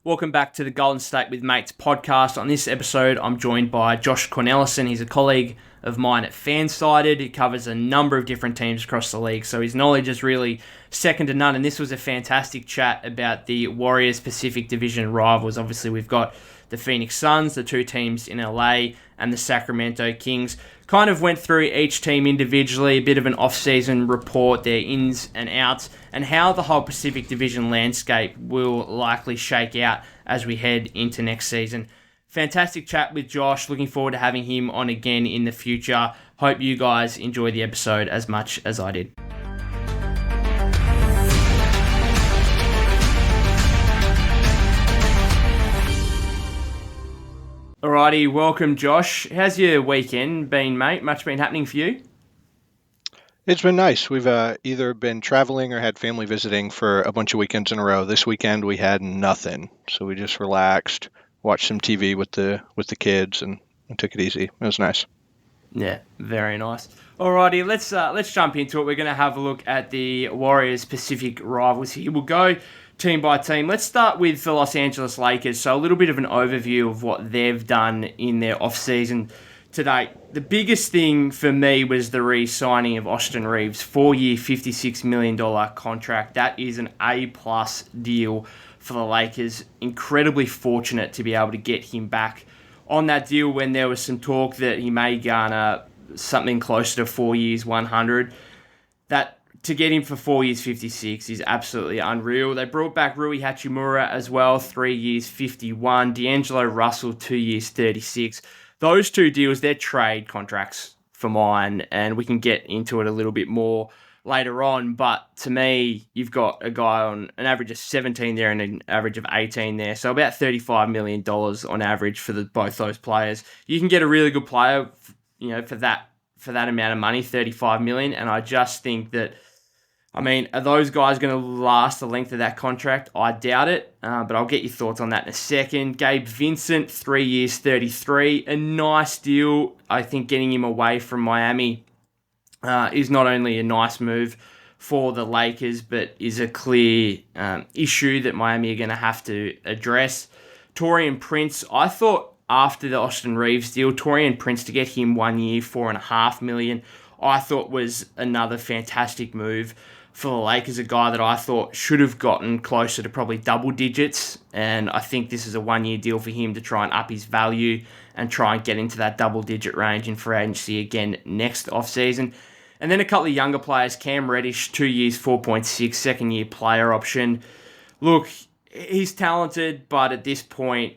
Welcome back to the Golden State with Mates podcast. On this episode, I'm joined by Josh Cornelissen. He's a colleague of mine at FanSided. He covers a number of different teams across the league, so his knowledge is really second to none. And this was a fantastic chat about the Warriors Pacific Division rivals. Obviously, we've got the Phoenix Suns, the two teams in LA, and the Sacramento Kings. Kind of went through each team individually, a bit of an off-season report, their ins and outs, and how the whole Pacific Division landscape will likely shake out as we head into next season. Fantastic chat with Josh. Looking forward to having him on again in the future. Hope you guys enjoy the episode as much as I did. Alrighty, welcome Josh. How's your weekend been, mate? Much been happening for you? It's been nice. We've either been traveling or had family visiting for a bunch of weekends in a row. This weekend we had nothing, so we just relaxed, watched some TV with the kids, and took it easy. It was nice. Yeah, very nice. Alrighty, let's jump into it. We're going to have a look at the Warriors Pacific rivals here. We'll go team by team. Let's start with the Los Angeles Lakers. So a little bit of an overview of what they've done in their off-season to date. The biggest thing for me was the re-signing of Austin Reeves, 4-year, $56 million contract. That is an A-plus deal for the Lakers. Incredibly fortunate to be able to get him back on that deal when there was some talk that he may garner something closer to 4 years, 100. That to get him for 4 years, 56 is absolutely unreal. They brought back Rui Hachimura as well, 3 years, 51. D'Angelo Russell, 2 years, 36. Those two deals, they're trade contracts for mine, and we can get into it a little bit more later on. But to me, you've got a guy on an average of 17 there and an average of 18 there. So about $35 million on average for both those players. You can get a really good player, for that amount of money, $35 million. And I just think that, are those guys going to last the length of that contract? I doubt it, but I'll get your thoughts on that in a second. Gabe Vincent, 3 years, 33. A nice deal. I think getting him away from Miami is not only a nice move for the Lakers, but is a clear issue that Miami are going to have to address. Taurean Prince, I thought after the Austin Reeves deal, Taurean Prince to get him 1 year, $4.5 million, I thought was another fantastic move for the Lakers, a guy that I thought should have gotten closer to probably double digits, and I think this is a 1 year deal for him to try and up his value and try and get into that double digit range in free agency again next offseason. And then a couple of younger players, Cam Reddish, 2 years, 4.6, second year player option. Look, he's talented, but at this point,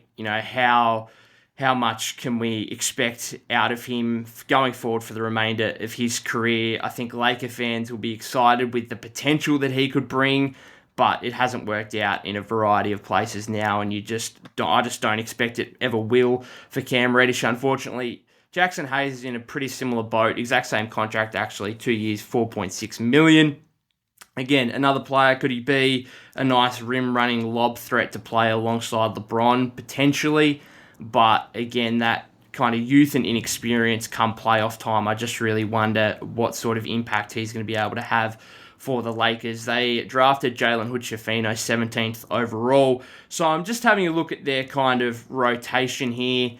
how much can we expect out of him going forward for the remainder of his career? I think Laker fans will be excited with the potential that he could bring, but it hasn't worked out in a variety of places now, and I just don't expect it ever will for Cam Reddish, unfortunately. Jackson Hayes is in a pretty similar boat, exact same contract actually, 2 years, $4.6 million. Again, another player, could he be a nice rim-running lob threat to play alongside LeBron? Potentially. But again, that kind of youth and inexperience come playoff time, I just really wonder what sort of impact he's going to be able to have for the Lakers. They drafted Jalen Hood-Schifino 17th overall. So I'm just having a look at their kind of rotation here.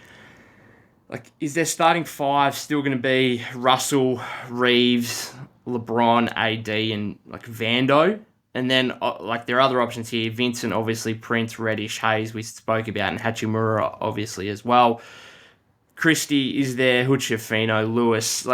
Is their starting five still going to be Russell, Reeves, LeBron, AD, and Vando? And then, there are other options here. Vincent, obviously, Prince, Reddish, Hayes, we spoke about, and Hachimura, obviously, as well. Christie is there, Hood-Schifino, Lewis.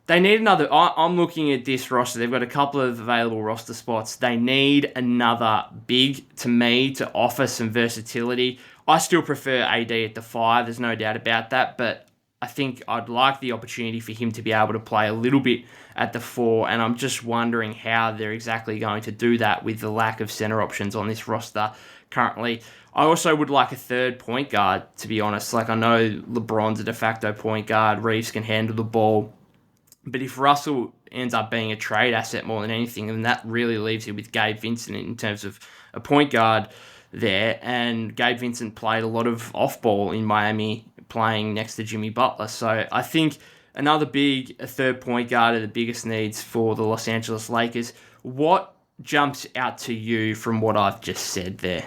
They need another... I'm looking at this roster. They've got a couple of available roster spots. They need another big, to me, to offer some versatility. I still prefer AD at the 5. There's no doubt about that, but I think I'd like the opportunity for him to be able to play a little bit at the 4, and I'm just wondering how they're exactly going to do that with the lack of center options on this roster currently. I also would like a third point guard, to be honest. I know LeBron's a de facto point guard, Reeves can handle the ball, but if Russell ends up being a trade asset more than anything, then that really leaves you with Gabe Vincent in terms of a point guard there, and Gabe Vincent played a lot of off-ball in Miami playing next to Jimmy Butler, so I think a third point guard are the biggest needs for the Los Angeles Lakers. What jumps out to you from what I've just said there?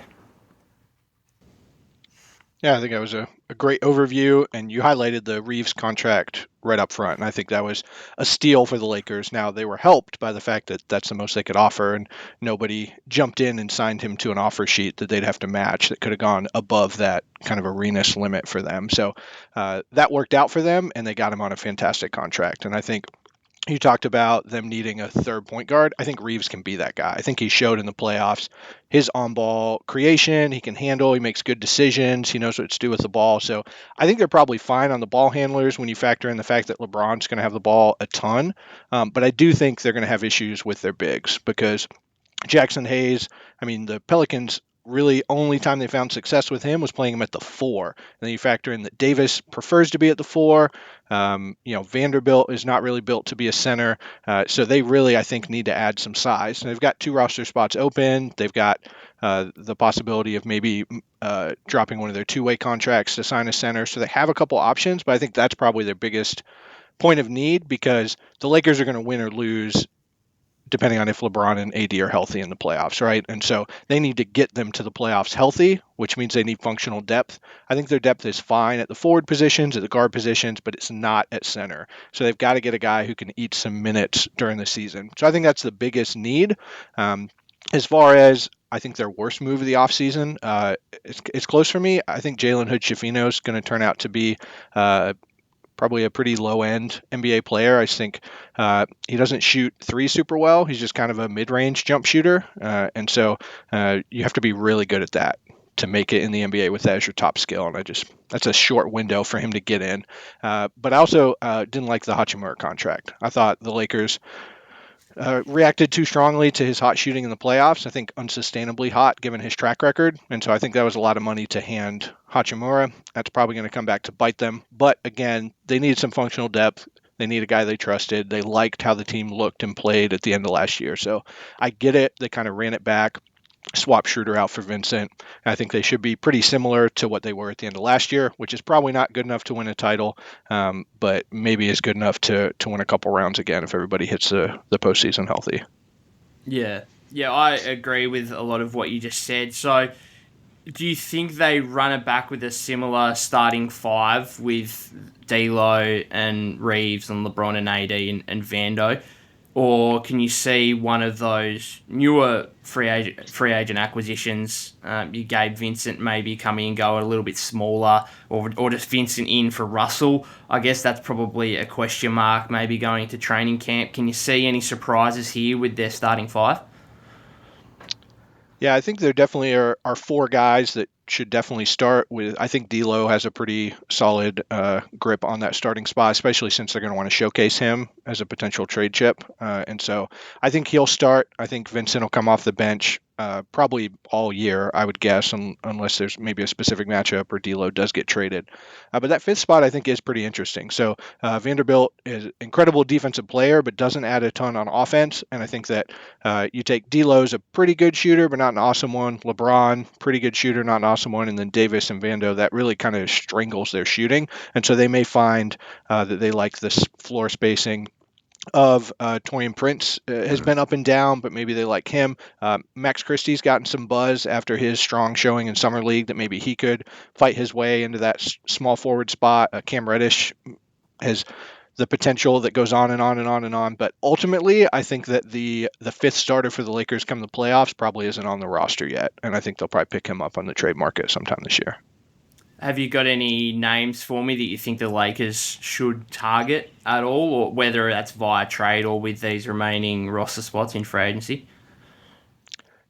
Yeah, I think that was a great overview, and you highlighted the Reeves contract right up front, and I think that was a steal for the Lakers. Now, they were helped by the fact that that's the most they could offer, and nobody jumped in and signed him to an offer sheet that they'd have to match that could have gone above that kind of arenas limit for them. So that worked out for them, and they got him on a fantastic contract. And I think you talked about them needing a third point guard. I think Reeves can be that guy. I think he showed in the playoffs his on ball creation. He can handle, he makes good decisions, he knows what to do with the ball. So I think they're probably fine on the ball handlers when you factor in the fact that LeBron's going to have the ball a ton. But I do think they're going to have issues with their bigs because Jackson Hayes, I mean, the Pelicans really only time they found success with him was playing him at the four. And then you factor in that Davis prefers to be at the four. Vanderbilt is not really built to be a center. So they really, I think, need to add some size. And they've got two roster spots open. They've got the possibility of maybe dropping one of their two-way contracts to sign a center. So they have a couple options, but I think that's probably their biggest point of need because the Lakers are going to win or lose depending on if LeBron and AD are healthy in the playoffs, right? And so they need to get them to the playoffs healthy, which means they need functional depth. I think their depth is fine at the forward positions, at the guard positions, but it's not at center. So they've got to get a guy who can eat some minutes during the season. So I think that's the biggest need. As far as I think their worst move of the offseason, it's close for me. I think Jalen Hood-Schifino is going to turn out to be probably a pretty low end NBA player. I think he doesn't shoot three super well. He's just kind of a mid range jump shooter. And so you have to be really good at that to make it in the NBA with that as your top skill. And that's a short window for him to get in. But I also didn't like the Hachimura contract. I thought the Lakers reacted too strongly to his hot shooting in the playoffs. I think unsustainably hot given his track record. And so I think that was a lot of money to hand Hachimura. That's probably going to come back to bite them. But again, they need some functional depth. They need a guy they trusted. They liked how the team looked and played at the end of last year. So I get it. They kind of ran it back, swap Schroeder out for Vincent. I think they should be pretty similar to what they were at the end of last year, which is probably not good enough to win a title, but maybe is good enough to win a couple rounds again if everybody hits the postseason healthy. Yeah. Yeah, I agree with a lot of what you just said. So do you think they run it back with a similar starting five with D'Lo and Reeves and LeBron and AD and Vando? Or can you see one of those newer free agent acquisitions? You gave Vincent maybe coming and go a little bit smaller, or just Vincent in for Russell. I guess that's probably a question mark. Maybe going into training camp. Can you see any surprises here with their starting five? Yeah, I think there definitely are four guys that should definitely start with. I think D'Lo has a pretty solid grip on that starting spot, especially since they're going to want to showcase him as a potential trade chip. And so I think he'll start. I think Vincent will come off the bench probably all year, I would guess, unless there's maybe a specific matchup or D'Lo does get traded. But that fifth spot I think is pretty interesting. So Vanderbilt is an incredible defensive player, but doesn't add a ton on offense. And I think that you take D'Lo's a pretty good shooter, but not an awesome one. LeBron, pretty good shooter, not an awesome one. And then Davis and Vando, that really kind of strangles their shooting. And so they may find that they like this floor spacing of Torian Prince has been up and down, but maybe they like him. Max Christie's gotten some buzz after his strong showing in Summer League that maybe he could fight his way into that small forward spot. Cam Reddish has the potential that goes on and on and on and on. But ultimately, I think that the fifth starter for the Lakers come the playoffs probably isn't on the roster yet. And I think they'll probably pick him up on the trade market sometime this year. Have you got any names for me that you think the Lakers should target at all, or whether that's via trade or with these remaining roster spots in free agency?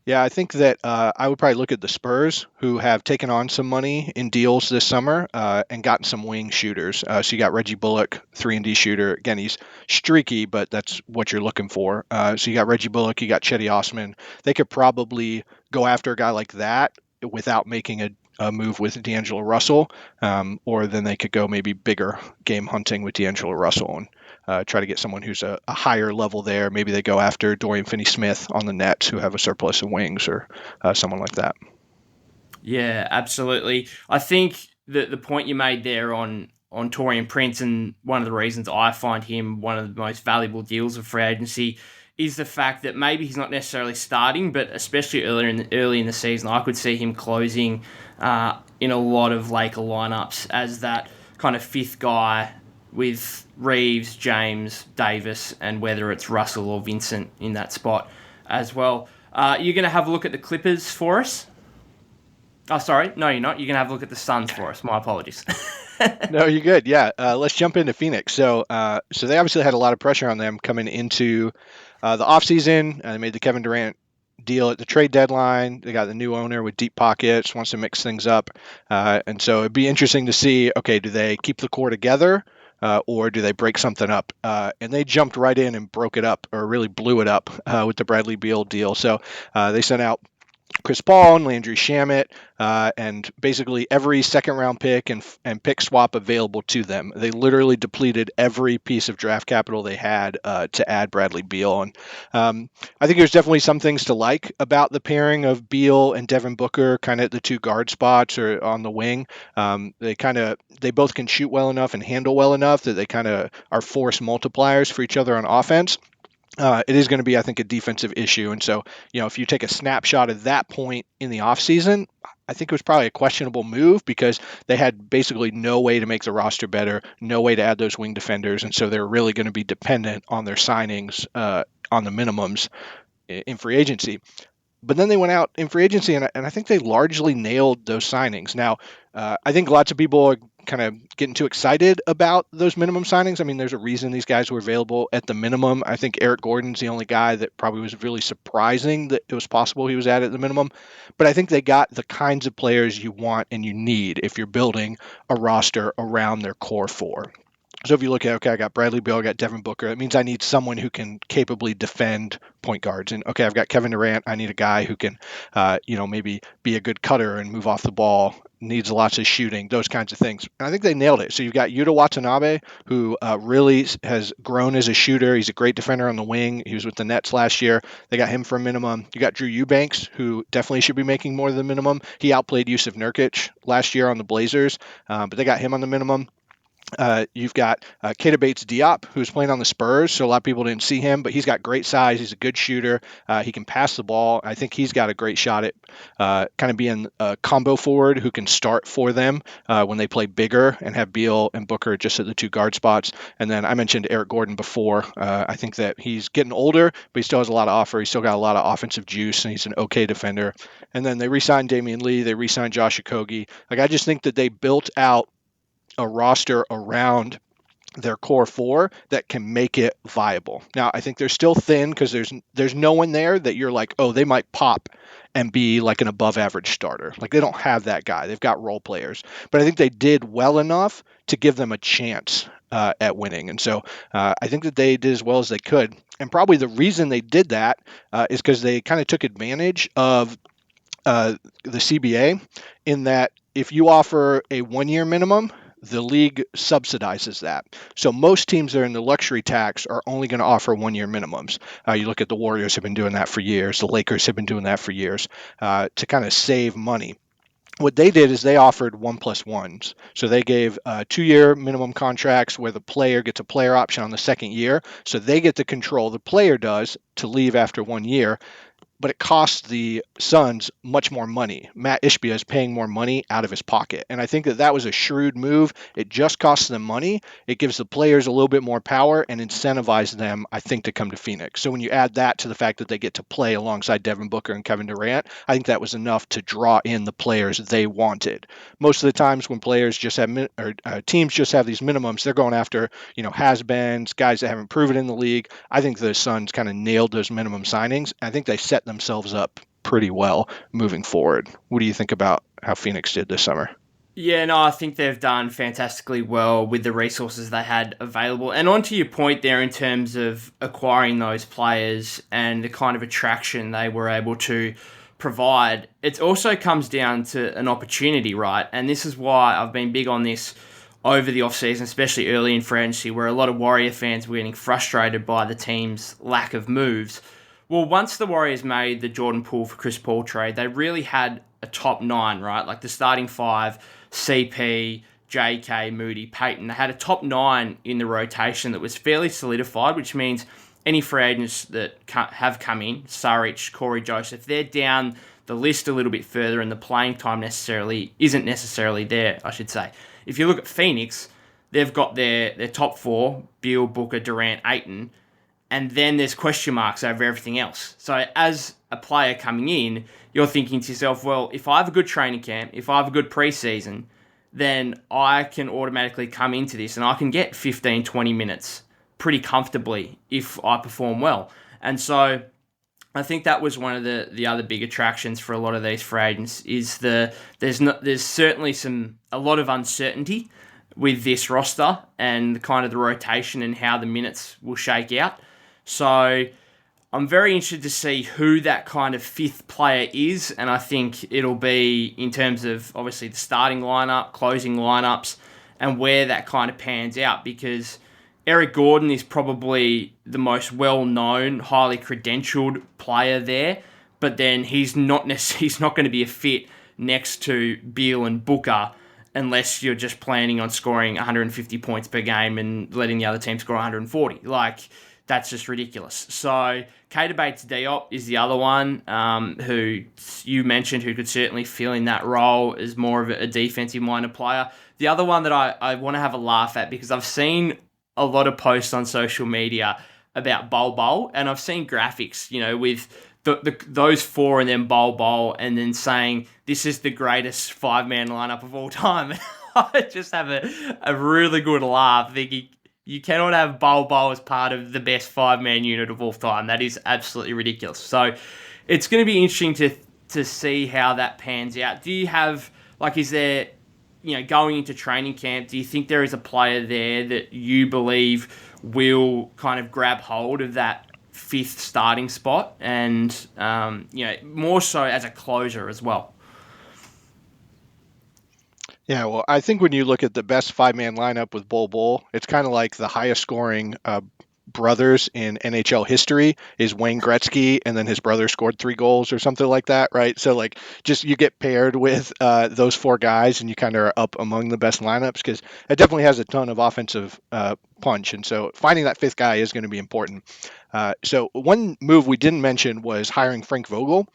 Yeah, I think that I would probably look at the Spurs, who have taken on some money in deals this summer and gotten some wing shooters. So you got Reggie Bullock, 3-and-D shooter. Again, he's streaky, but that's what you're looking for. So you got Reggie Bullock, you got Chetty Osman. They could probably go after a guy like that without making a move with D'Angelo Russell, or then they could go maybe bigger game hunting with D'Angelo Russell and try to get someone who's a higher level there. Maybe they go after Dorian Finney-Smith on the Nets, who have a surplus of wings, or someone like that. Yeah, absolutely. I think that the point you made there on Torian Prince, and one of the reasons I find him one of the most valuable deals of free agency, is the fact that maybe he's not necessarily starting, but especially early in the season, I could see him closing in a lot of Laker lineups as that kind of fifth guy with Reeves, James, Davis, and whether it's Russell or Vincent in that spot as well. You're going to have a look at the Clippers for us? Oh, sorry. No, you're not. You're going to have a look at the Suns for us. My apologies. No, you're good. Yeah, let's jump into Phoenix. So they obviously had a lot of pressure on them coming into the offseason. They made the Kevin Durant deal at the trade deadline. They got the new owner with deep pockets, wants to mix things up. And so it'd be interesting to see, okay, do they keep the core together or do they break something up? And they jumped right in and broke it up, or really blew it up with the Bradley Beal deal. So they sent out Chris Paul and Landry Shamet, and basically every second-round pick and pick swap available to them. They literally depleted every piece of draft capital they had to add Bradley Beal. And I think there's definitely some things to like about the pairing of Beal and Devin Booker, kind of at the two guard spots or on the wing. They both can shoot well enough and handle well enough that they kind of are force multipliers for each other on offense. It is going to be, I think, a defensive issue. And so, if you take a snapshot of that point in the offseason, I think it was probably a questionable move because they had basically no way to make the roster better, no way to add those wing defenders. And so they're really going to be dependent on their signings on the minimums in free agency. But then they went out in free agency, and I think they largely nailed those signings. Now, I think lots of people are kind of getting too excited about those minimum signings. I mean, there's a reason these guys were available at the minimum. I think Eric Gordon's the only guy that probably was really surprising that it was possible he was at the minimum. But I think they got the kinds of players you want and you need if you're building a roster around their core four. So if you look at, okay, I got Bradley Beal, I got Devin Booker, that means I need someone who can capably defend point guards. And okay, I've got Kevin Durant, I need a guy who can, maybe be a good cutter and move off the ball, needs lots of shooting, those kinds of things. And I think they nailed it. So you've got Yuta Watanabe, who really has grown as a shooter. He's a great defender on the wing. He was with the Nets last year. They got him for a minimum. You got Drew Eubanks, who definitely should be making more than the minimum. He outplayed Yusuf Nurkic last year on the Blazers, but they got him on the minimum. You've got Keita Bates-Diop, who's playing on the Spurs, so a lot of people didn't see him, but he's got great size. He's a good shooter. He can pass the ball. I think he's got a great shot at kind of being a combo forward who can start for them when they play bigger and have Beal and Booker just at the two guard spots. And then I mentioned Eric Gordon before. I think that he's getting older, but he still has a lot of offer. He's still got a lot of offensive juice, and he's an okay defender. And then they re-signed Damian Lee. They re-signed Josh Okogie. I just think that they built out a roster around their core four that can make it viable. Now, I think they're still thin because there's no one there that you're like, oh, they might pop and be like an above average starter. Like, they don't have that guy. They've got role players. But I think they did well enough to give them a chance at winning. And so I think that they did as well as they could. And probably the reason they did that is because they kind of took advantage of the CBA in that if you offer a 1-year minimum, the league subsidizes that. So most teams that are in the luxury tax are only going to offer 1-year minimums. You look at the Warriors have been doing that for years. The Lakers have been doing that for years to kind of save money. What they did is they offered 1+1s. So they gave 2-year minimum contracts where the player gets a player option on the second year. So they get the control, the player does, to leave after 1 year. But it costs the Suns much more money. Matt Ishbia is paying more money out of his pocket. And I think that was a shrewd move. It just costs them money. It gives the players a little bit more power and incentivizes them, I think, to come to Phoenix. So when you add that to the fact that they get to play alongside Devin Booker and Kevin Durant, I think that was enough to draw in the players they wanted. Most of the times when players just have, teams just have these minimums, they're going after, has-beens, guys that haven't proven in the league. I think the Suns kind of nailed those minimum signings. I think they set themselves up pretty well moving forward. What do you think about how Phoenix did this summer? Yeah, no, I think they've done fantastically well with the resources they had available. And on to your point there in terms of acquiring those players and the kind of attraction they were able to provide, it also comes down to an opportunity, right? And this is why I've been big on this over the offseason, especially early in free agency, where a lot of Warrior fans were getting frustrated by the team's lack of moves. Well, once the Warriors made the Jordan Poole for Chris Paul trade, they really had a top 9, right? Like the starting 5, CP, JK, Moody, Payton. They had a top 9 in the rotation that was fairly solidified, which means any free agents that have come in, Saric, Corey Joseph, they're down the list a little bit further and the playing time isn't necessarily there, I should say. If you look at Phoenix, they've got their top four, Beal, Booker, Durant, Ayton, and then there's question marks over everything else. So as a player coming in, you're thinking to yourself, well, if I have a good training camp, if I have a good preseason, then I can automatically come into this and I can get 15, 20 minutes pretty comfortably if I perform well. And so I think that was one of the other big attractions for a lot of these free agents is there's certainly a lot of uncertainty with this roster and kind of the rotation and how the minutes will shake out. So I'm very interested to see who that kind of fifth player is, and I think it'll be in terms of obviously the starting lineup, closing lineups, and where that kind of pans out, because Eric Gordon is probably the most well-known, highly credentialed player there, but then he's not going to be a fit next to Beal and Booker unless you're just planning on scoring 150 points per game and letting the other team score 140. That's just ridiculous. So Keita Bates-Diop is the other one who you mentioned who could certainly fill in that role as more of a defensive-minded player. The other one that I want to have a laugh at, because I've seen a lot of posts on social media about Bol, and I've seen graphics, with those four and then Bol, and then saying this is the greatest five-man lineup of all time. I just have a really good laugh thinking, you cannot have Bol as part of the best five-man unit of all time. That is absolutely ridiculous. So it's going to be interesting to see how that pans out. Do you have, is there, going into training camp, do you think there is a player there that you believe will kind of grab hold of that fifth starting spot and, more so as a closer as well? Yeah, well, I think when you look at the best five-man lineup with Bol, it's kind of like the highest scoring brothers in NHL history is Wayne Gretzky, and then his brother scored 3 goals or something like that, right? So just you get paired with those 4 guys and you kind of are up among the best lineups, because it definitely has a ton of offensive punch. And so finding that fifth guy is going to be important. So one move we didn't mention was hiring Frank Vogel.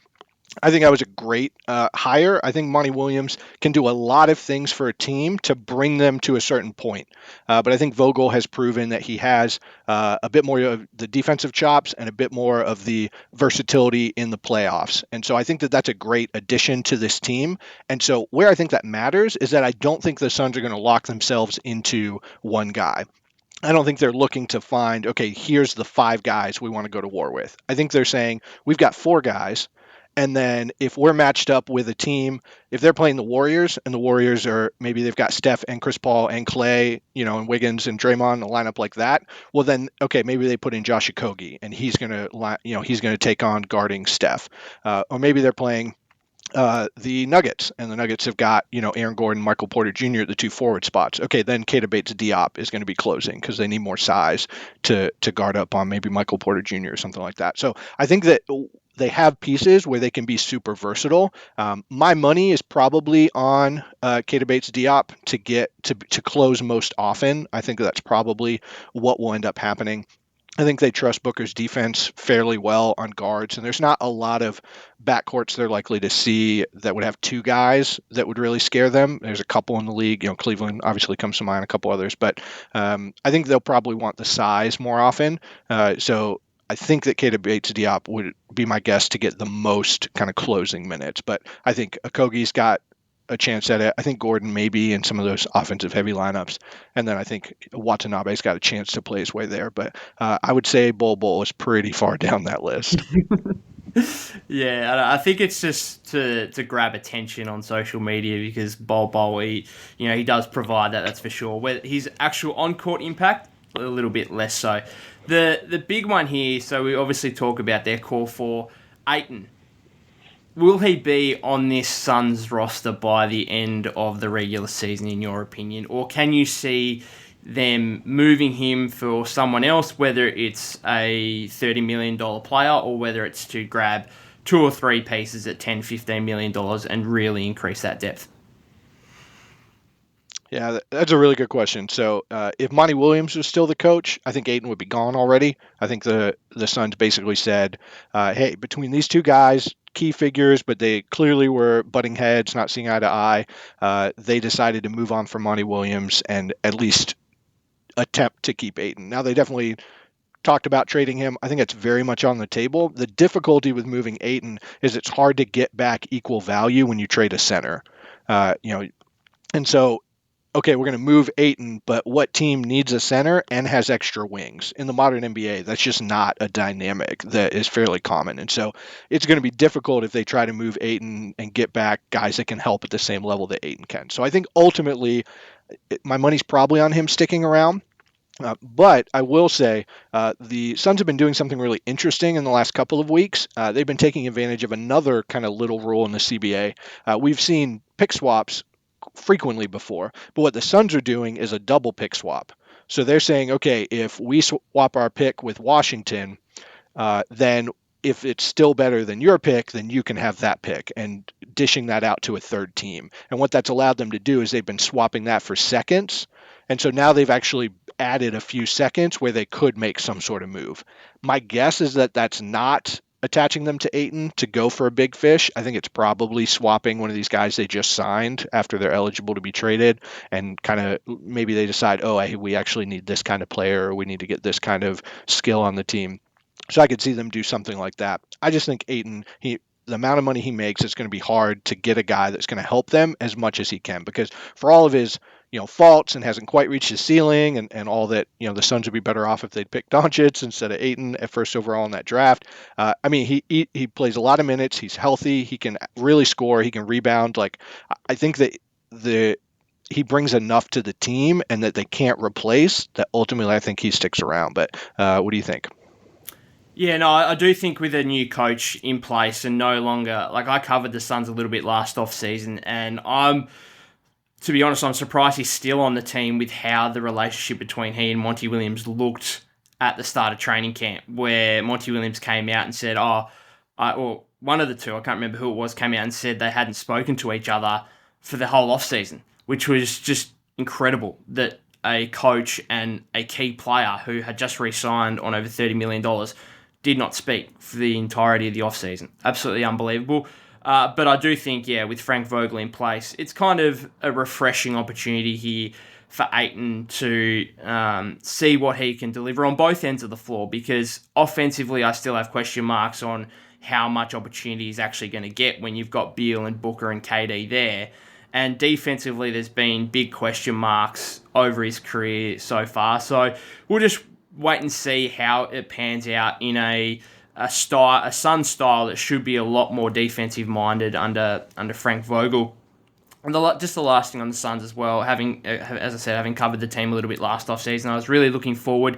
I think that was a great hire. I think Monty Williams can do a lot of things for a team to bring them to a certain point. But I think Vogel has proven that he has a bit more of the defensive chops and a bit more of the versatility in the playoffs. And so I think that that's a great addition to this team. And so where I think that matters is that I don't think the Suns are going to lock themselves into one guy. I don't think they're looking to find, okay, here's the 5 guys we want to go to war with. I think they're saying, we've got 4 guys. And then if we're matched up with a team, if they're playing the Warriors and the Warriors are, maybe they've got Steph and Chris Paul and Clay, and Wiggins and Draymond, a lineup like that. Well, then, okay, maybe they put in Josh Okogie and he's going to take on guarding Steph. Or maybe they're playing the Nuggets, and the Nuggets have got, Aaron Gordon, Michael Porter Jr. at the 2 forward spots. Okay, then Keita Bates-Diop is going to be closing because they need more size to guard up on maybe Michael Porter Jr. or something like that. So I think that they have pieces where they can be super versatile. My money is probably on Keita Bates-Diop to get to close most often. I think that's probably what will end up happening. I think they trust Booker's defense fairly well on guards, and there's not a lot of backcourts they're likely to see that would have 2 guys that would really scare them. There's a couple in the league. Cleveland obviously comes to mind, a couple others, but I think they'll probably want the size more often. So I think that Keita Bates-Diop would be my guess to get the most kind of closing minutes, but I think Okogie's got a chance at it. I think Gordon maybe in some of those offensive heavy lineups, and then I think Watanabe's got a chance to play his way there. But I would say Bol is pretty far down that list. Yeah, I think it's just to grab attention on social media because Bol, he does provide that. That's for sure. Where his actual on-court impact, a little bit less so. The big one here. So we obviously talk about their core for Ayton. Will he be on this Suns roster by the end of the regular season, in your opinion? Or can you see them moving him for someone else, whether it's a $30 million player or whether it's to grab 2 or 3 pieces at $10, $15 million and really increase that depth? Yeah, that's a really good question. So, if Monty Williams was still the coach, I think Ayton would be gone already. I think the Suns basically said, "Hey, between these two guys, key figures, but they clearly were butting heads, not seeing eye to eye. They decided to move on from Monty Williams and at least attempt to keep Ayton. Now, they definitely talked about trading him. I think it's very much on the table. The difficulty with moving Ayton is it's hard to get back equal value when you trade a center. You know, and so okay, we're going to move Ayton, but what team needs a center and has extra wings? In the modern NBA, that's just not a dynamic that is fairly common. And so it's going to be difficult if they try to move Ayton and get back guys that can help at the same level that Ayton can. So I think ultimately my money's probably on him sticking around. But I will say the Suns have been doing something really interesting in the last couple of weeks. They've been taking advantage of another kind of little rule in the CBA. We've seen pick swaps frequently before, but what the Suns are doing is a double pick swap. So they're saying, okay, if we swap our pick with Washington, then if it's still better than your pick, then you can have that pick, and dishing that out to a third team. And what that's allowed them to do is they've been swapping that for seconds. And so now they've actually added a few seconds where they could make some sort of move. My guess is that that's not attaching them to Ayton to go for a big fish. I think it's probably swapping one of these guys they just signed after they're eligible to be traded, and kind of maybe they decide, oh, we actually need this kind of player, or we need to get this kind of skill on the team. So I could see them do something like that. I just think Ayton, the amount of money he makes, it's going to be hard to get a guy that's going to help them as much as he can, because for all of his faults and hasn't quite reached his ceiling, and all that, the Suns would be better off if they'd picked Doncic instead of Ayton at first overall in that draft. I mean, he plays a lot of minutes. He's healthy. He can really score. He can rebound. Like, I think that he brings enough to the team and that they can't replace that. Ultimately, I think he sticks around. But what do you think? Yeah, no, I do think with a new coach in place and no longer, like, I covered the Suns a little bit last off season, and to be honest, I'm surprised he's still on the team with how the relationship between he and Monty Williams looked at the start of training camp, where Monty Williams came out and said, or one of the two, I can't remember who it was, came out and said they hadn't spoken to each other for the whole offseason, which was just incredible that a coach and a key player who had just re-signed on over $30 million did not speak for the entirety of the offseason. Absolutely unbelievable. But I do think, with Frank Vogel in place, it's kind of a refreshing opportunity here for Ayton to see what he can deliver on both ends of the floor, because offensively I still have question marks on how much opportunity he's actually going to get when you've got Beal and Booker and KD there. And defensively, there's been big question marks over his career so far. So we'll just wait and see how it pans out in a Sun style that should be a lot more defensive minded under Frank Vogel. And just the last thing on the Suns as well, as I said, having covered the team a little bit last offseason, I was really looking forward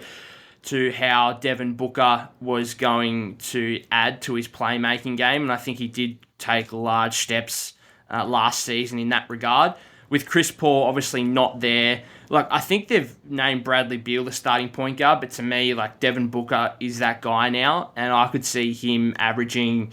to how Devin Booker was going to add to his playmaking game, and I think he did take large steps last season in that regard. With Chris Paul obviously not there, like, I think they've named Bradley Beal the starting point guard, but to me, like, Devin Booker is that guy now, and I could see him averaging,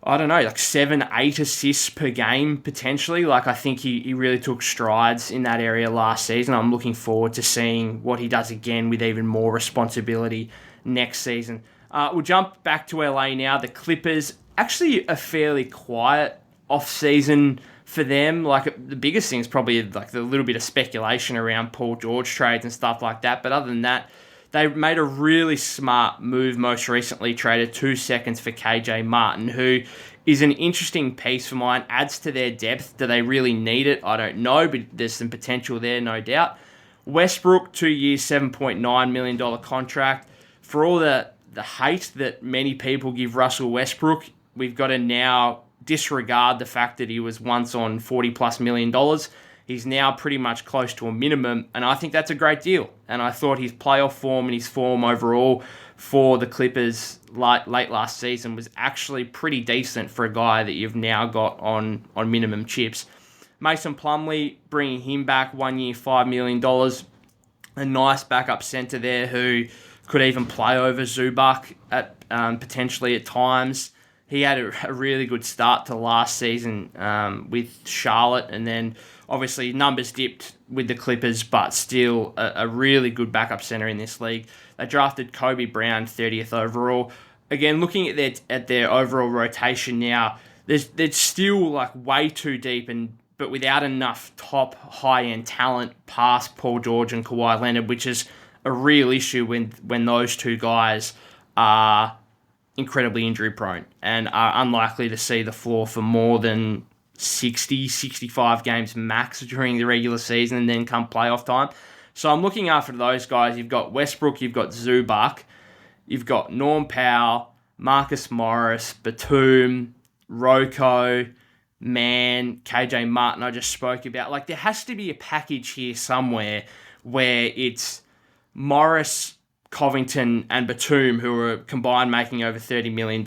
I don't know, like 7-8 assists per game potentially. Like, I think he really took strides in that area last season. I'm looking forward to seeing what he does again with even more responsibility next season. We'll jump back to LA now. The Clippers, actually a fairly quiet off-season for them. Like, the biggest thing is probably like the little bit of speculation around Paul George trades and stuff like that. But other than that, they made a really smart move most recently, traded 2 seconds for KJ Martin, who is an interesting piece for mine, adds to their depth. Do they really need it? I don't know, but there's some potential there, no doubt. Westbrook, 2 years, $7.9 million contract. For all the hate that many people give Russell Westbrook, we've got to now disregard the fact that he was once on $40+ million. He's now pretty much close to a minimum, and I think that's a great deal. And I thought his playoff form and his form overall for the Clippers late last season was actually pretty decent for a guy that you've now got on minimum chips. Mason Plumlee, bringing him back 1 year, $5 million. A nice backup center there who could even play over Zubac at potentially at times. he had a really good start to last season with Charlotte, and then obviously numbers dipped with the Clippers, but still a really good backup center in this league. They drafted Kobe Brown 30th overall. Again, looking at their overall rotation now, there's still like way too deep, but without enough top high end talent past Paul George and Kawhi Leonard, which is a real issue when those two guys are incredibly injury prone and are unlikely to see the floor for more than 60, 65 games max during the regular season and then come playoff time. So I'm looking after those guys. You've got Westbrook, you've got Zubac, you've got Norm Powell, Marcus Morris, Batum, Rocco, Mann, KJ Martin I just spoke about. Like, there has to be a package here somewhere where it's Morris, Covington, and Batum, who are combined making over $30 million,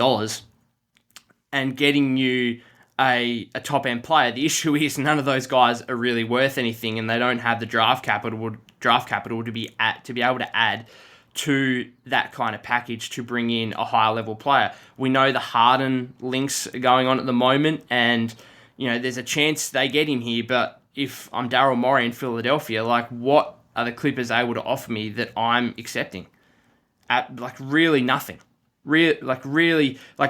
and getting you a top-end player. The issue is none of those guys are really worth anything, and they don't have the draft capital to be able to add to that kind of package to bring in a higher level player. We know the Harden links are going on at the moment, and there's a chance they get him here, but if I'm Daryl Morey in Philadelphia, like, what are the Clippers able to offer me that I'm accepting? Really nothing. Really,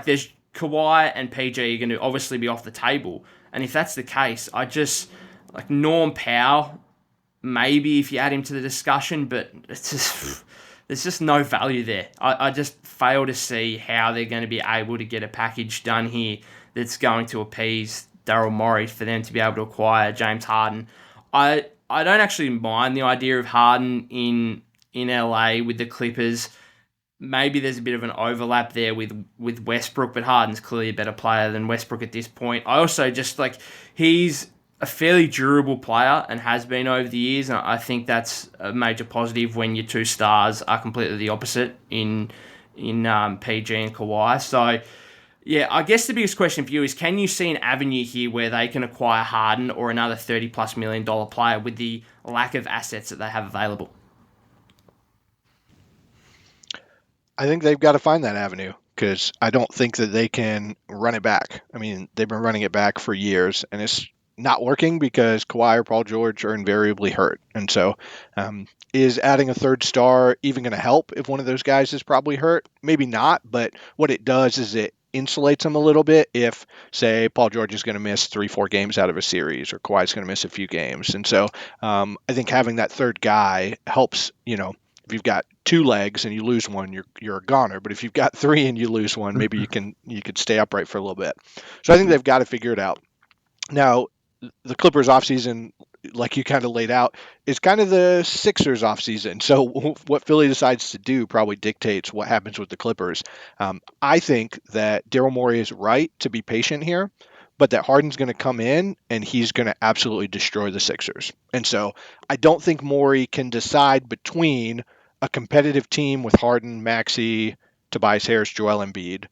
there's Kawhi and PG are going to obviously be off the table, and if that's the case, I just, Norm Powell, maybe if you add him to the discussion, but it's just, there's just no value there. I just fail to see how they're going to be able to get a package done here that's going to appease Daryl Morey for them to be able to acquire James Harden. I don't actually mind the idea of Harden in LA with the Clippers. Maybe there's a bit of an overlap there with Westbrook, but Harden's clearly a better player than Westbrook at this point. I also just, he's a fairly durable player and has been over the years, and I think that's a major positive when your two stars are completely the opposite in PG and Kawhi. So, yeah, I guess the biggest question for you is, can you see an avenue here where they can acquire Harden or another $30+ million player with the lack of assets that they have available? I think they've got to find that avenue, because I don't think that they can run it back. I mean, they've been running it back for years, and it's not working because Kawhi or Paul George are invariably hurt. And so is adding a third star even going to help if one of those guys is probably hurt? Maybe not, but what it does is it insulates them a little bit if, say, Paul George is going to miss 3-4 games out of a series, or Kawhi's going to miss a few games. And so I think having that third guy helps. If you've got 2 legs and you lose one, you're a goner. But if you've got 3 and you lose one, maybe you could stay upright for a little bit. So I think they've got to figure it out. Now, the Clippers offseason, like you kind of laid out, is kind of the Sixers offseason. So what Philly decides to do probably dictates what happens with the Clippers. I think that Daryl Morey is right to be patient here, but that Harden's going to come in and he's going to absolutely destroy the Sixers. And so I don't think Morey can decide between a competitive team with Harden, Maxey, Tobias Harris, Joel Embiid,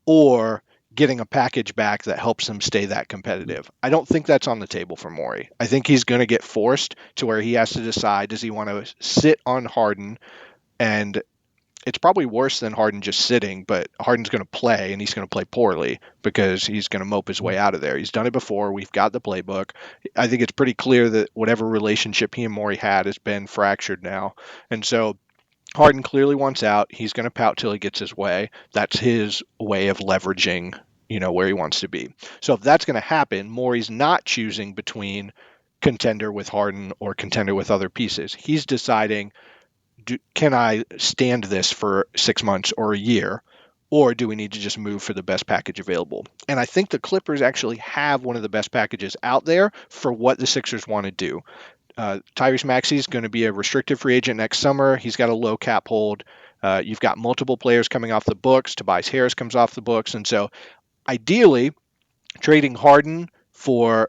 or getting a package back that helps him stay that competitive. I don't think that's on the table for Morey. I think he's going to get forced to where he has to decide, does he want to sit on Harden? And it's probably worse than Harden just sitting, but Harden's going to play, and he's going to play poorly because he's going to mope his way out of there. He's done it before. We've got the playbook. I think it's pretty clear that whatever relationship he and Morey had has been fractured now. And so Harden clearly wants out. He's going to pout till he gets his way. That's his way of leveraging, where he wants to be. So if that's going to happen, Morey's not choosing between contender with Harden or contender with other pieces. He's deciding, can I stand this for 6 months or a year, or do we need to just move for the best package available? And I think the Clippers actually have one of the best packages out there for what the Sixers want to do. Tyrese Maxey is going to be a restricted free agent next summer. He's got a low cap hold. You've got multiple players coming off the books. Tobias Harris comes off the books. And so ideally, trading Harden for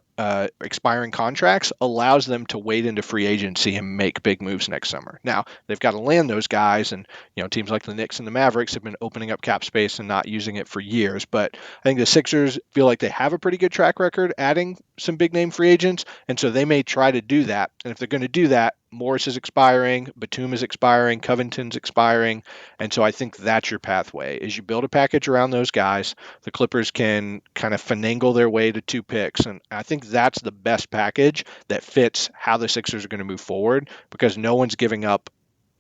expiring contracts allows them to wade into free agency and make big moves next summer. Now, they've got to land those guys, and teams like the Knicks and the Mavericks have been opening up cap space and not using it for years. But I think the Sixers feel like they have a pretty good track record adding some big name free agents, and so they may try to do that. And if they're going to do that, Morris is expiring, Batum is expiring, Covington's expiring, and so I think that's your pathway. Is you build a package around those guys. The Clippers can kind of finagle their way to 2 picks, and I think that's the best package that fits how the Sixers are going to move forward because no one's giving up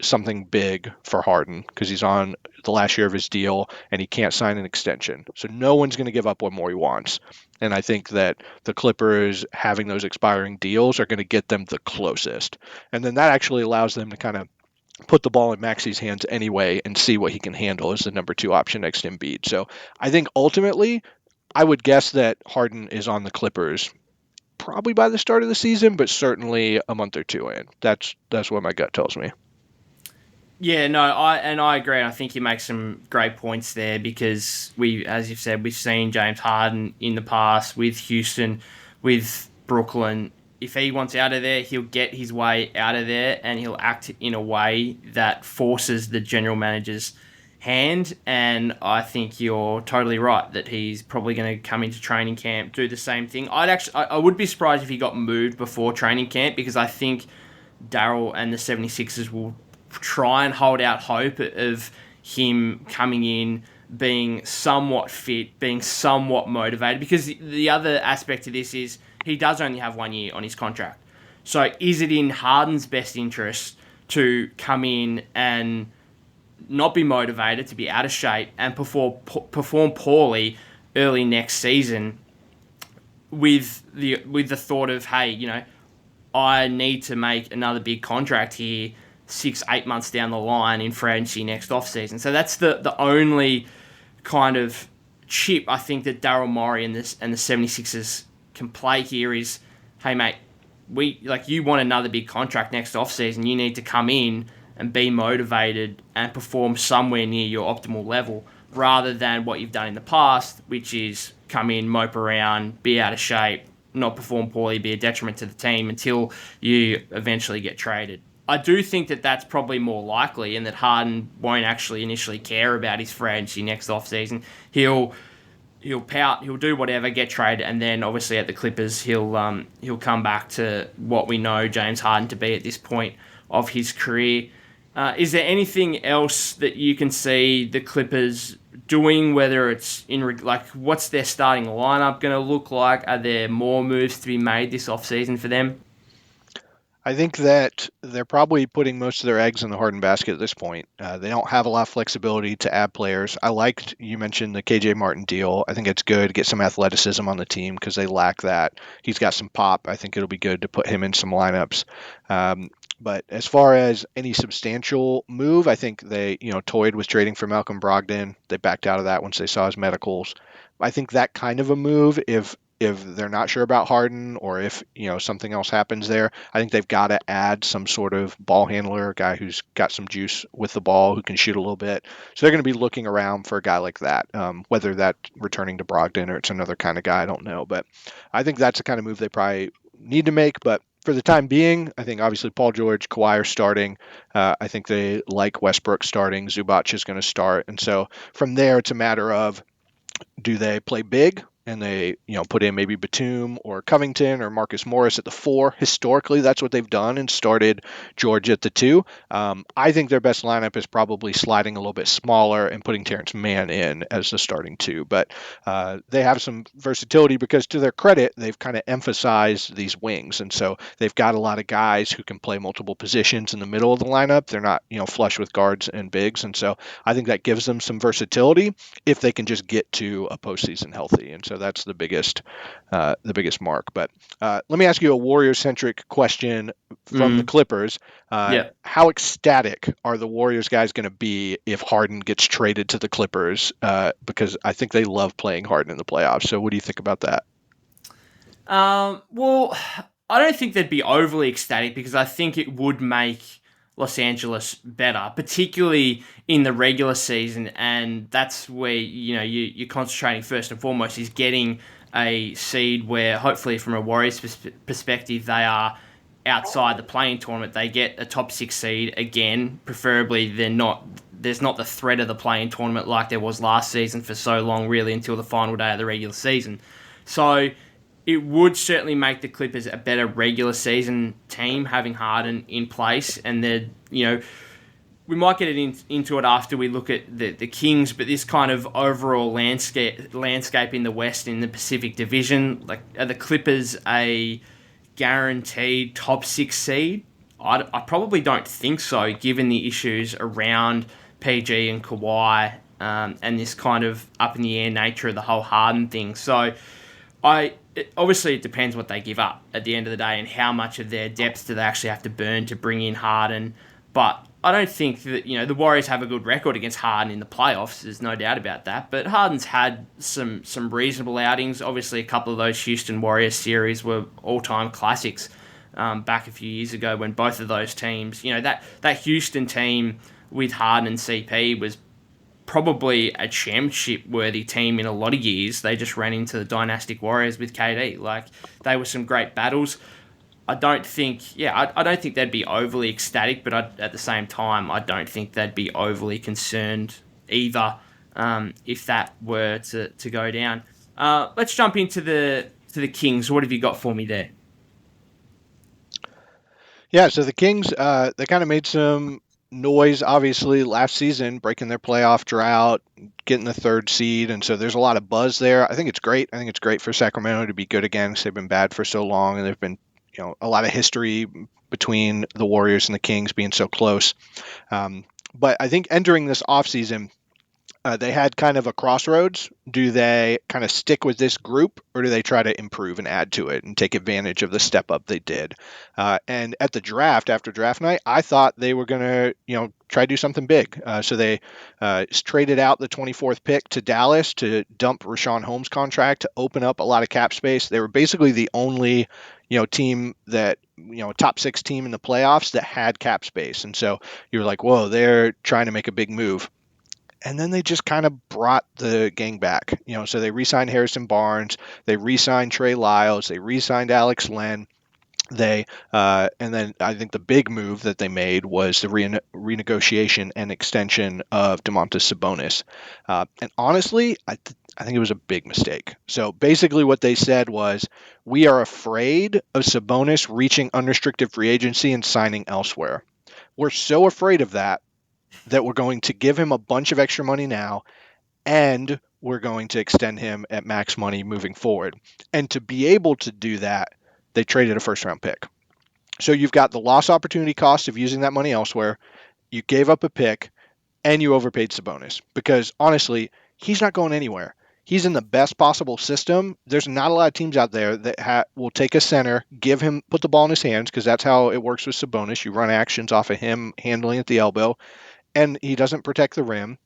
something big for Harden because he's on the last year of his deal and he can't sign an extension. So no one's going to give up what more he wants. And I think that the Clippers having those expiring deals are going to get them the closest. And then that actually allows them to kind of put the ball in Maxi's hands anyway and see what he can handle as the number 2 option next to Embiid. So I think ultimately, I would guess that Harden is on the Clippers probably by the start of the season, but certainly a month or two in. That's what my gut tells me. Yeah, no, I agree. I think you make some great points there because as you've said, we've seen James Harden in the past with Houston, with Brooklyn. If he wants out of there, he'll get his way out of there and he'll act in a way that forces the general manager's hand. And I think you're totally right that he's probably going to come into training camp, do the same thing. I would be surprised if he got moved before training camp because I think Daryl and the 76ers will try and hold out hope of him coming in, being somewhat fit, being somewhat motivated. Because the other aspect of this is he does only have 1 year on his contract. So is it in Harden's best interest to come in and not be motivated, to be out of shape, and perform poorly early next season with the thought of, hey, I need to make another big contract here 6-8 months down the line in free agency next offseason. So that's the only kind of chip I think that Daryl Morey and the 76ers can play here is, hey mate, you want another big contract next offseason, you need to come in and be motivated and perform somewhere near your optimal level rather than what you've done in the past, which is come in, mope around, be out of shape, not perform poorly, be a detriment to the team until you eventually get traded. I do think that that's probably more likely and that Harden won't actually initially care about his free agency next offseason. He'll pout, he'll do whatever, get traded, and then obviously at the Clippers he'll come back to what we know James Harden to be at this point of his career. Is there anything else that you can see the Clippers doing, whether it's what's their starting lineup going to look like? Are there more moves to be made this offseason for them? I think that they're probably putting most of their eggs in the Harden basket at this point. They don't have a lot of flexibility to add players. You mentioned the KJ Martin deal. I think it's good to get some athleticism on the team because they lack that. He's got some pop. I think it'll be good to put him in some lineups. But as far as any substantial move, I think they, toyed with trading for Malcolm Brogdon. They backed out of that once they saw his medicals. I think that kind of a move, if they're not sure about Harden or if something else happens there, I think they've got to add some sort of ball handler, a guy who's got some juice with the ball, who can shoot a little bit. So they're going to be looking around for a guy like that. Whether that's returning to Brogdon or it's another kind of guy, I don't know. But I think that's the kind of move they probably need to make. But for the time being, I think obviously Paul George, Kawhi are starting. I think they like Westbrook starting. Zubac is going to start. And so from there, it's a matter of, do they play big and they put in maybe Batum or Covington or Marcus Morris at the 4? Historically, that's what they've done and started George at the 2. I think their best lineup is probably sliding a little bit smaller and putting Terrence Mann in as the starting 2. But they have some versatility because, to their credit, they've kind of emphasized these wings, and so they've got a lot of guys who can play multiple positions in the middle of the lineup. They're not flush with guards and bigs, and so I think that gives them some versatility if they can just get to a postseason healthy. And so that's the biggest mark. But let me ask you a Warriors-centric question from the Clippers. How ecstatic are the Warriors guys going to be if Harden gets traded to the Clippers? Because I think they love playing Harden in the playoffs. So what do you think about that? Well, I don't think they'd be overly ecstatic because I think it would make Los Angeles better, particularly in the regular season, and that's where you're concentrating first and foremost is getting a seed where hopefully from a Warriors perspective they are outside the play-in tournament. They get a top 6 seed again, preferably there's not the threat of the play-in tournament like there was last season for so long, really, until the final day of the regular season. So it would certainly make the Clippers a better regular season team having Harden in place, and we might get into it after we look at the Kings, but this kind of overall landscape in the West, in the Pacific Division, like, are the Clippers a guaranteed top 6 seed? I probably don't think so, given the issues around PG and Kawhi, and this kind of up in the air nature of the whole Harden thing. So obviously it depends what they give up at the end of the day and how much of their depth do they actually have to burn to bring in Harden. But I don't think that, the Warriors have a good record against Harden in the playoffs. There's no doubt about that. But Harden's had some reasonable outings. Obviously, a couple of those Houston Warriors series were all-time classics back a few years ago when both of those teams, that Houston team with Harden and CP was probably a championship-worthy team in a lot of years. They just ran into the dynastic Warriors with KD. Like, they were some great battles. I don't think they'd be overly ecstatic, but at the same time, I don't think they'd be overly concerned either if that were to go down. Let's jump into the Kings. What have you got for me there? Yeah, so the Kings, they kind of made some noise, obviously, last season, breaking their playoff drought, getting the 3rd seed, and so there's a lot of buzz there. I think it's great. I think it's great for Sacramento to be good again because they've been bad for so long, and they've been a lot of history between the Warriors and the Kings being so close. But I think entering this offseason, they had kind of a crossroads. Do they kind of stick with this group, or do they try to improve and add to it and take advantage of the step up they did? And at the draft, after draft night, I thought they were going to, try to do something big. So they traded out the 24th pick to Dallas to dump Rashawn Holmes' contract to open up a lot of cap space. They were basically the only, team that, top 6 team in the playoffs that had cap space. And so you're like, whoa, they're trying to make a big move. And then they just kind of brought the gang back. So they re-signed Harrison Barnes, they re-signed Trey Lyles, they re-signed Alex Len. And then I think the big move that they made was the renegotiation and extension of Domantas Sabonis. And honestly, I think it was a big mistake. So basically what they said was, we are afraid of Sabonis reaching unrestricted free agency and signing elsewhere. We're so afraid of that we're going to give him a bunch of extra money now, and we're going to extend him at max money moving forward. And to be able to do that, they traded a 1st-round pick. So you've got the loss opportunity cost of using that money elsewhere, you gave up a pick, and you overpaid Sabonis. Because honestly, he's not going anywhere. He's in the best possible system. There's not a lot of teams out there that will take a center, put the ball in his hands, because that's how it works with Sabonis. You run actions off of him handling at the elbow, and he doesn't protect the rim.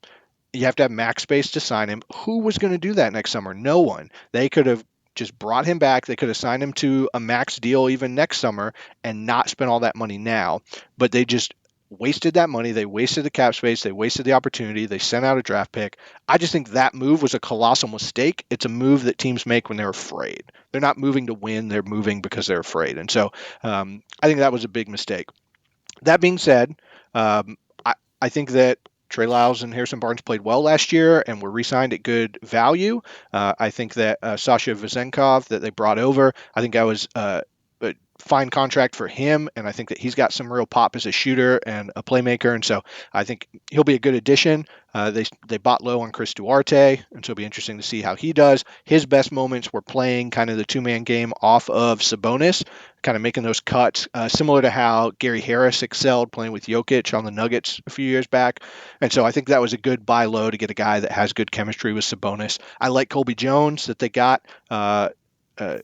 You have to have max space to sign him. Who was going to do that next summer? No one. They could have just brought him back. They could have signed him to a max deal even next summer and not spent all that money now. But they just wasted that money. They wasted the cap space. They wasted the opportunity. They sent out a draft pick. I just think that move was a colossal mistake. It's a move that teams make when they're afraid. They're not moving to win. They're moving because they're afraid. And so I think that was a big mistake. That being said, I think that Trey Lyles and Harrison Barnes played well last year and were re-signed at good value. I think that Sasha Vezenkov that they brought over, I think that was a fine contract for him, and I think that he's got some real pop as a shooter and a playmaker, and so I think he'll be a good addition. They bought low on Chris Duarte, and so it'll be interesting to see how he does. His best moments were playing kind of the 2-man game off of Sabonis, kind of making those cuts, similar to how Gary Harris excelled playing with Jokic on the Nuggets a few years back. And so I think that was a good buy low to get a guy that has good chemistry with Sabonis. I like Colby Jones that they got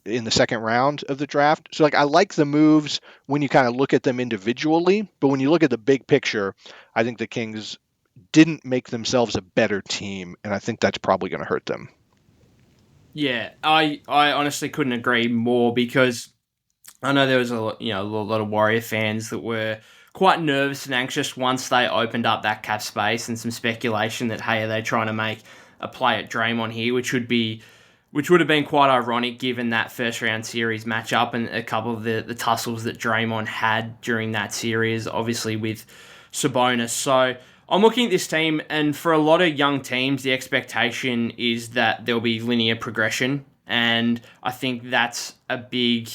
in the 2nd round of the draft. So I like the moves when you kind of look at them individually, but when you look at the big picture, I think the Kings didn't make themselves a better team, and I think that's probably going to hurt them. Yeah, I honestly couldn't agree more, because I know there was a lot of Warrior fans that were quite nervous and anxious once they opened up that cap space, and some speculation that, hey, are they trying to make a play at Draymond here, which would have been quite ironic given that 1st-round series matchup and a couple of the tussles that Draymond had during that series, obviously with Sabonis. So I'm looking at this team, and for a lot of young teams, the expectation is that there'll be linear progression And I think that's a big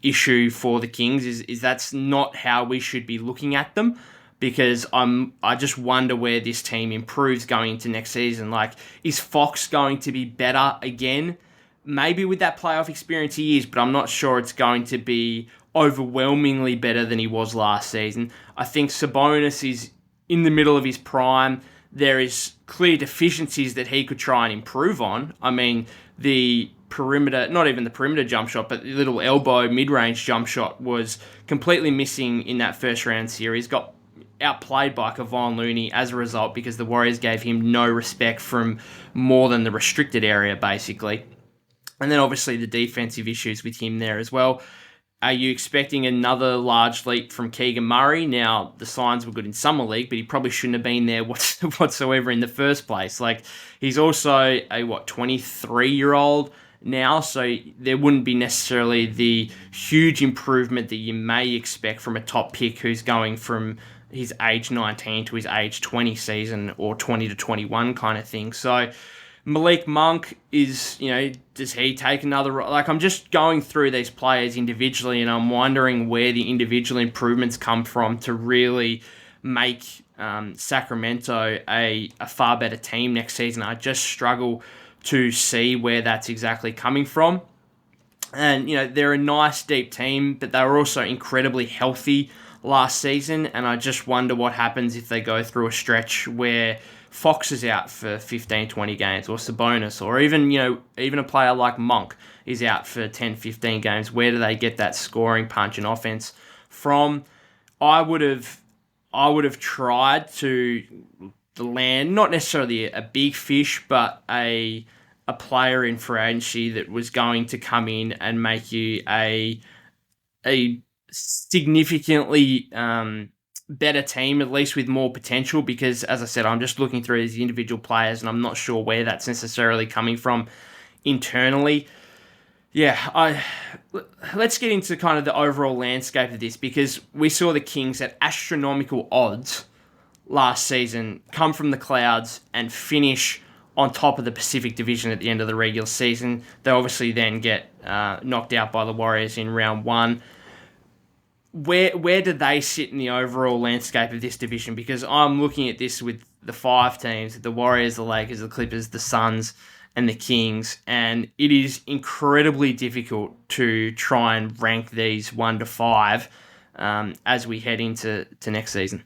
issue for the Kings. Is that's not how we should be looking at them, because I just wonder where this team improves going into next season. Like, is Fox going to be better again? Maybe with that playoff experience he is, but I'm not sure it's going to be overwhelmingly better than he was last season. I think Sabonis is in the middle of his prime. There is clear deficiencies that he could try and improve on. I mean, the perimeter, not even the perimeter jump shot, but the little elbow mid-range jump shot was completely missing in that first round series. Got outplayed by Kevon Looney as a result because the Warriors gave him no respect from more than the restricted area, basically. And then obviously the defensive issues with him there as well. Are you expecting another large leap from Keegan Murray? Now, the signs were good in Summer League, but he probably shouldn't have been there whatsoever in the first place. Like, he's also a, 23-year-old now, so there wouldn't be necessarily the huge improvement that you may expect from a top pick who's going from his age 19 to his age 20 season, or 20 to 21 kind of thing. So Malik Monk is, does he take another... Like, I'm just going through these players individually, and I'm wondering where the individual improvements come from to really make Sacramento a far better team next season. I just struggle to see where that's exactly coming from. And, they're a nice, deep team, but they were also incredibly healthy last season, and I just wonder what happens if they go through a stretch where Fox is out for 15, 20 games, or Sabonis, or even a player like Monk is out for 10, 15 games. Where do they get that scoring punch and offense from? I would have tried to land not necessarily a big fish, but a player in free agency that was going to come in and make you a significantly better team, at least with more potential, because, as I said, I'm just looking through these individual players and I'm not sure where that's necessarily coming from internally. Yeah, let's get into kind of the overall landscape of this, because we saw the Kings at astronomical odds last season come from the clouds and finish on top of the Pacific Division at the end of the regular season. They obviously then get knocked out by the Warriors in round one. Where do they sit in the overall landscape of this division? Because I'm looking at this with the 5 teams, the Warriors, the Lakers, the Clippers, the Suns, and the Kings, and it is incredibly difficult to try and rank these 1 to 5 as we head into next season.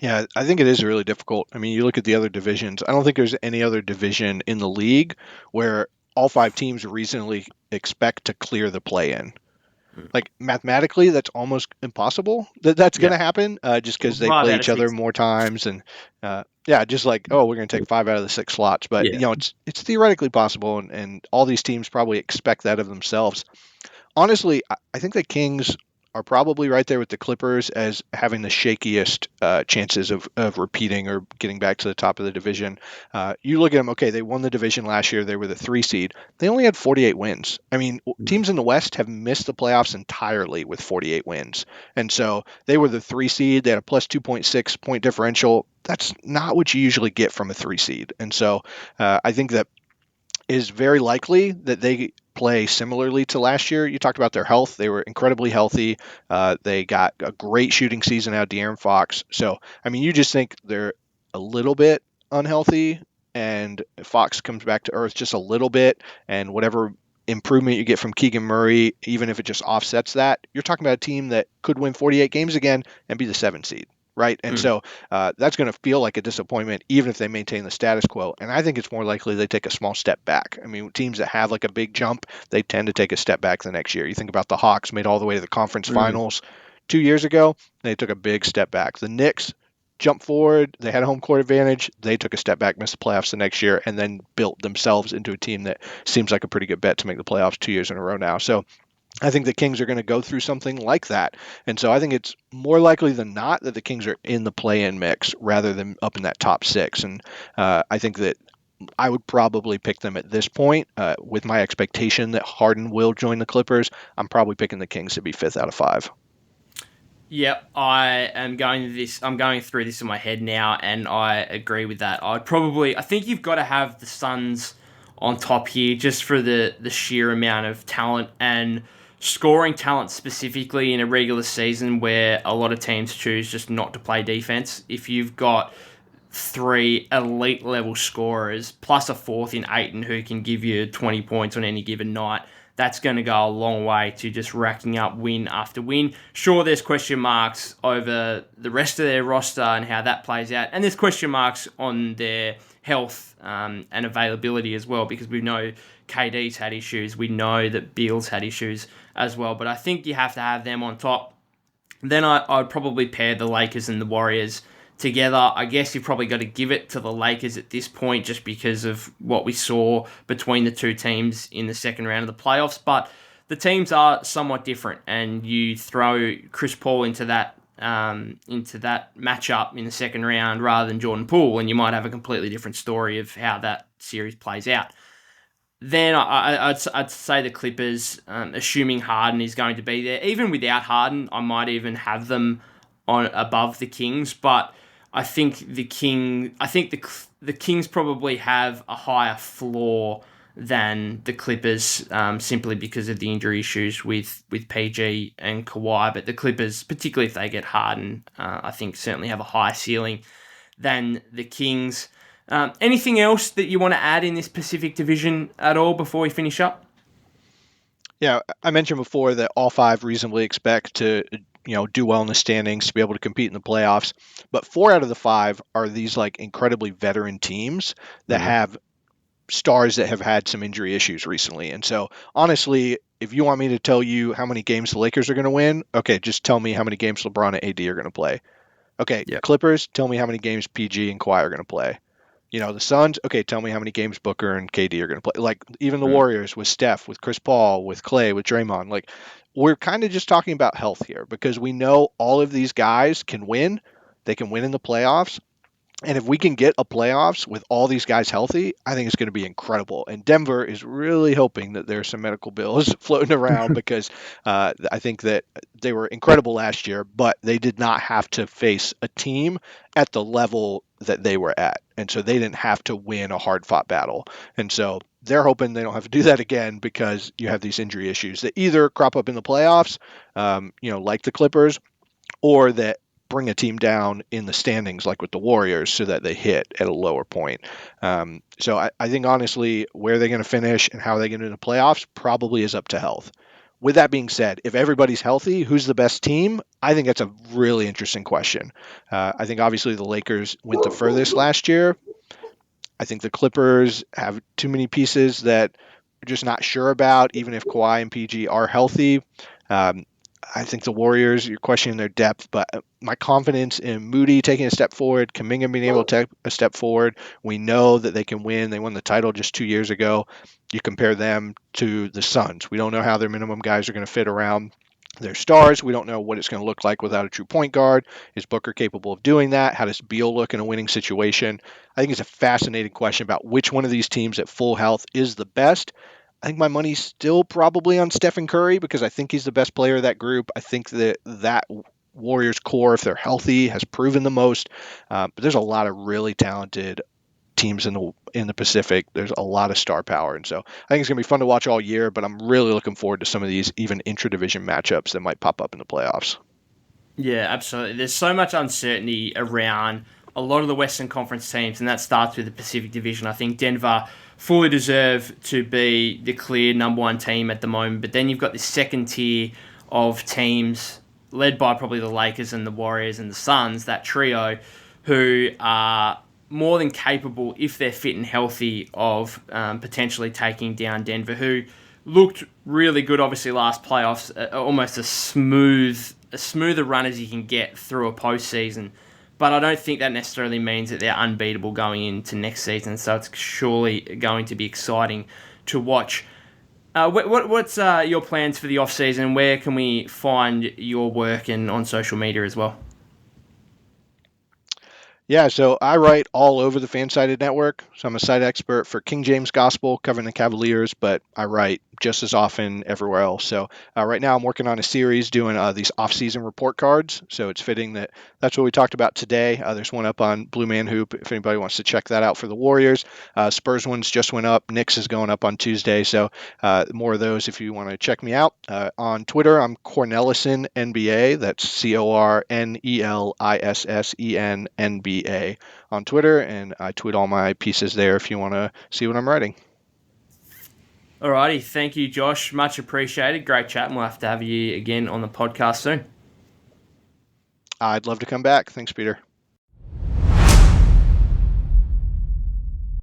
Yeah, I think it is really difficult. I mean, you look at the other divisions. I don't think there's any other division in the league where all 5 teams reasonably expect to clear the play-in. Like, mathematically, that's almost impossible that's going to happen, just because they play each other more times. And just like, we're going to take 5 out of the 6 slots. But, it's theoretically possible, and all these teams probably expect that of themselves. Honestly, I think the Kings are probably right there with the Clippers as having the shakiest chances of repeating or getting back to the top of the division. You look at them, okay, they won the division last year. They were the 3 seed. They only had 48 wins. I mean, teams in the West have missed the playoffs entirely with 48 wins. And so they were the 3 seed. They had a plus 2.6 point differential. That's not what you usually get from a 3 seed. And so I think that is very likely that they play similarly to last year. You talked about their health. They were incredibly healthy. They got a great shooting season out of De'Aaron Fox. So, I mean, you just think they're a little bit unhealthy, and Fox comes back to earth just a little bit, and whatever improvement you get from Keegan Murray, even if it just offsets that, you're talking about a team that could win 48 games again and be the 7 seed. Right. And so that's going to feel like a disappointment, even if they maintain the status quo. And I think it's more likely they take a small step back. I mean, teams that have like a big jump, they tend to take a step back the next year. You think about the Hawks made all the way to the conference finals 2 years ago. They took a big step back. The Knicks jumped forward. They had a home court advantage. They took a step back, missed the playoffs the next year, and then built themselves into a team that seems like a pretty good bet to make the playoffs 2 years in a row now. So I think the Kings are going to go through something like that. And so I think it's more likely than not that the Kings are in the play-in mix rather than up in that top 6. And I think that I would probably pick them at this point. With my expectation that Harden will join the Clippers, I'm probably picking the Kings to be 5th out of 5. Yep, I'm going through this in my head now, and I agree with that. I think you've got to have the Suns on top here, just for the sheer amount of talent and scoring talent specifically in a regular season where a lot of teams choose just not to play defense. If you've got 3 elite level scorers plus a fourth in Aiton who can give you 20 points on any given night, that's going to go a long way to just racking up win after win. Sure, there's question marks over the rest of their roster and how that plays out, and there's question marks on their health and availability as well, because we know KD's had issues, we know that Beal's had issues as well, but I think you have to have them on top. Then I'd probably pair the Lakers and the Warriors together. I guess you've probably got to give it to the Lakers at this point just because of what we saw between the two teams in the second round of the playoffs. But the teams are somewhat different, and you throw Chris Paul into that matchup in the second round rather than Jordan Poole, and you might have a completely different story of how that series plays out. Then I'd say the Clippers, assuming Harden is going to be there. Even without Harden, I might even have them on above the Kings, but I think the Kings probably have a higher floor than the Clippers, simply because of the injury issues with PG and Kawhi. But the Clippers, particularly if they get Harden, I think certainly have a higher ceiling than the Kings. Anything else that you want to add in this Pacific Division at all before we finish up? Yeah, I mentioned before that all 5 reasonably expect to do well in the standings to be able to compete in the playoffs. But 4 out of the 5 are these like incredibly veteran teams that have stars that have had some injury issues recently. And so honestly, if you want me to tell you how many games the Lakers are going to win, okay, just tell me how many games LeBron and AD are going to play. Okay, Yep. Clippers, tell me how many games PG and Kawhi are going to play. The Suns, okay, tell me how many games Booker and KD are going to play. Like, even the Warriors with Steph, with Chris Paul, with Clay, with Draymond. Like, we're kind of just talking about health here because we know all of these guys can win. They can win in the playoffs. And if we can get a playoffs with all these guys healthy, I think it's going to be incredible. And Denver is really hoping that there's some medical bills floating around because I think that they were incredible last year, but they did not have to face a team at the level that they were at. And so they didn't have to win a hard-fought battle. And so they're hoping they don't have to do that again because you have these injury issues that either crop up in the playoffs, like the Clippers, or that bring a team down in the standings like with the Warriors so that they hit at a lower point. So I think honestly where they're going to finish and how they get into the playoffs probably is up to health. With that being said, if everybody's healthy, who's the best team? I think that's a really interesting question. I think obviously the Lakers went the furthest last year. I think the Clippers have too many pieces that we're just not sure about, even if Kawhi and PG are healthy. I think the Warriors, you're questioning their depth, but my confidence in Moody taking a step forward, Kuminga being able to take a step forward, we know that they can win. They won the title just 2 years ago. You compare them to the Suns. We don't know how their minimum guys are going to fit around their stars. We don't know what it's going to look like without a true point guard. Is Booker capable of doing that? How does Beal look in a winning situation? I think it's a fascinating question about which one of these teams at full health is the best. I think my money's still probably on Stephen Curry because I think he's the best player of that group. I think that Warriors core, if they're healthy, has proven the most. But there's a lot of really talented teams in the Pacific. There's a lot of star power. And so I think it's going to be fun to watch all year, but I'm really looking forward to some of these even intra-division matchups that might pop up in the playoffs. Yeah, absolutely. There's so much uncertainty around a lot of the Western Conference teams, and that starts with the Pacific Division. I think Denver fully deserve to be the clear number one team at the moment, but then you've got this second tier of teams led by probably the Lakers and the Warriors and the Suns, that trio, who are more than capable, if they're fit and healthy, of potentially taking down Denver, who looked really good, obviously, last playoffs, almost a smoother run as you can get through a postseason. But I don't think that necessarily means that they're unbeatable going into next season. So it's surely going to be exciting to watch. What's your plans for the off-season? Where can we find your work and on social media as well? Yeah, so I write all over the FanSided network. So I'm a site expert for King James Gospel, covering the Cavaliers, but I write just as often everywhere else. So right now I'm working on a series doing these off-season report cards. So it's fitting that that's what we talked about today. There's one up on Blue Man Hoop if anybody wants to check that out for the Warriors. Spurs ones just went up. Knicks is going up on Tuesday. So more of those if you want to check me out. On Twitter, I'm Cornelissen NBA. That's Cornellissen NBA on Twitter, and I tweet all my pieces there if you want to see what I'm writing. Alrighty, thank you, Josh. Much appreciated. Great chat, and we'll have to have you again on the podcast soon. I'd love to come back. Thanks, Peter.